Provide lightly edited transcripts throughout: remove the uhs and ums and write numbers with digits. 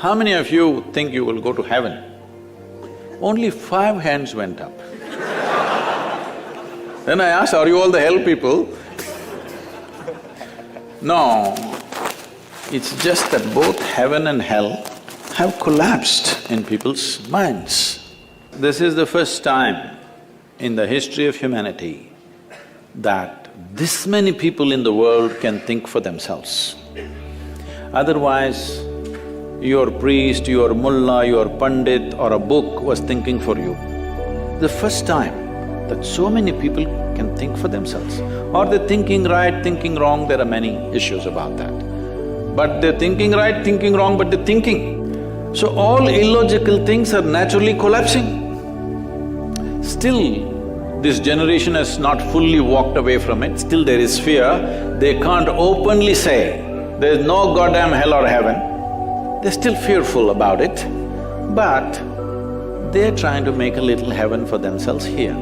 How many of you think you will go to heaven? Only 5 hands went up. Then I asked, are you all the hell people? No, it's just that both heaven and hell have collapsed in people's minds. This is the first time in the history of humanity that this many people in the world can think for themselves. Otherwise, your priest, your mullah, your pandit or a book was thinking for you. The first time that so many people can think for themselves. Or they're thinking right, thinking wrong, there are many issues about that. But they're thinking right, thinking wrong, but they're thinking. So all illogical things are naturally collapsing. Still, this generation has not fully walked away from it, still there is fear. They can't openly say, there's no goddamn hell or heaven. They're still fearful about it, but they're trying to make a little heaven for themselves here.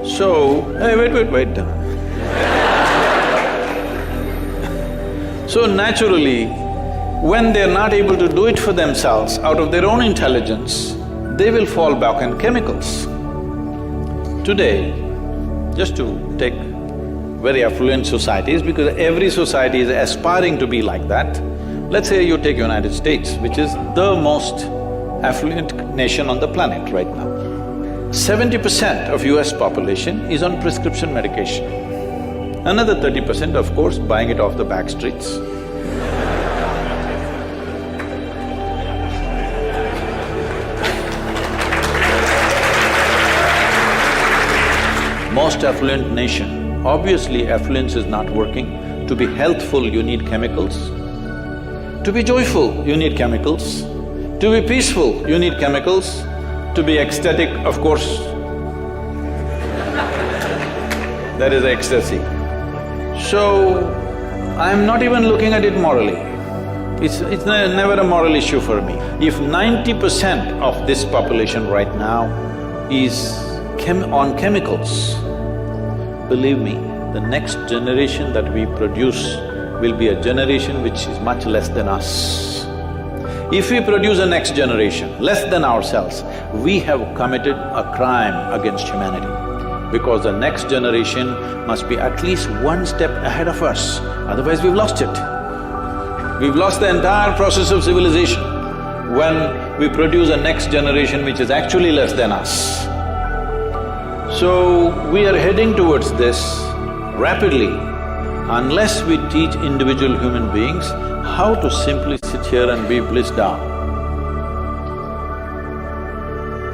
So, hey, wait. So naturally, when they're not able to do it for themselves out of their own intelligence, they will fall back on chemicals. Today, just to take very affluent societies, because every society is aspiring to be like that. Let's say you take United States, which is the most affluent nation on the planet right now. 70% of US population is on prescription medication. Another 30%, of course, buying it off the back streets. Most affluent nation, obviously affluence is not working. To be healthful, you need chemicals. To be joyful, you need chemicals. To be peaceful, you need chemicals. To be ecstatic, of course, that is ecstasy. So, I'm not even looking at it morally. It's never a moral issue for me. If 90% of this population right now is on chemicals, believe me, the next generation that we produce will be a generation which is much less than us. If we produce a next generation less than ourselves, we have committed a crime against humanity, because the next generation must be at least one step ahead of us, otherwise we've lost it. We've lost the entire process of civilization when we produce a next generation which is actually less than us. So, we are heading towards this rapidly unless we teach individual human beings how to simply sit here and be blissed out.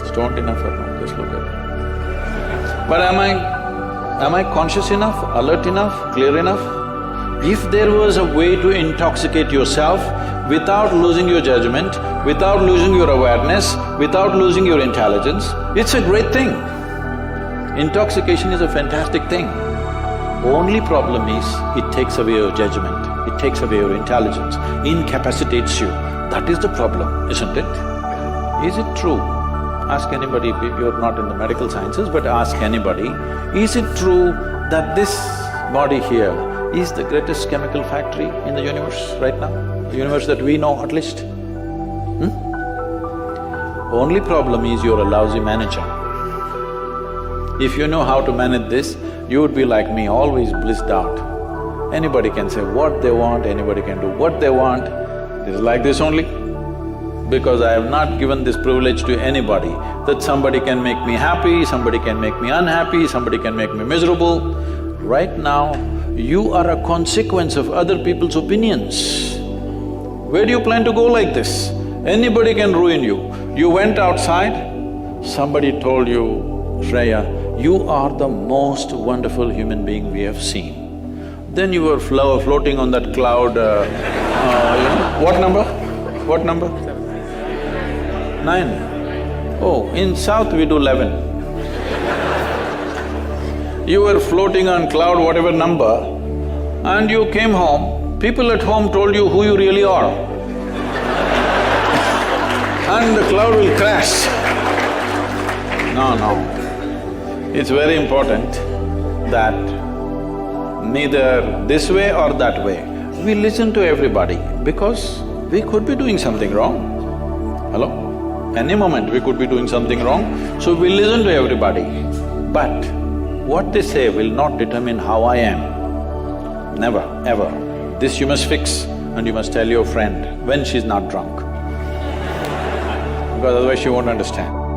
Stoned enough or not, just look at it. But am I conscious enough, alert enough, clear enough? If there was a way to intoxicate yourself without losing your judgment, without losing your awareness, without losing your intelligence, it's a great thing. Intoxication is a fantastic thing. Only problem is, it takes away your judgment, it takes away your intelligence, incapacitates you. That is the problem, isn't it? Is it true? Ask anybody, you're not in the medical sciences, but ask anybody, is it true that this body here is the greatest chemical factory in the universe right now? The universe that we know at least? Only problem is you're a lousy manager. If you know how to manage this, you would be like me, always blissed out. Anybody can say what they want, anybody can do what they want. It is like this only. Because I have not given this privilege to anybody, that somebody can make me happy, somebody can make me unhappy, somebody can make me miserable. Right now, you are a consequence of other people's opinions. Where do you plan to go like this? Anybody can ruin you. You went outside, somebody told you, Shreya, you are the most wonderful human being we have seen. Then you were floating on that cloud, what number? What number? 9. Oh, in South we do 11. You were floating on cloud whatever number, and you came home, people at home told you who you really are. And the cloud will crash. No. It's very important that neither this way or that way, we listen to everybody, because We could be doing something wrong. Hello? Any moment we could be doing something wrong, so we listen to everybody. But what they say will not determine how I am. Never, ever. This you must fix and you must tell your friend when she's not drunk. Because otherwise she won't understand.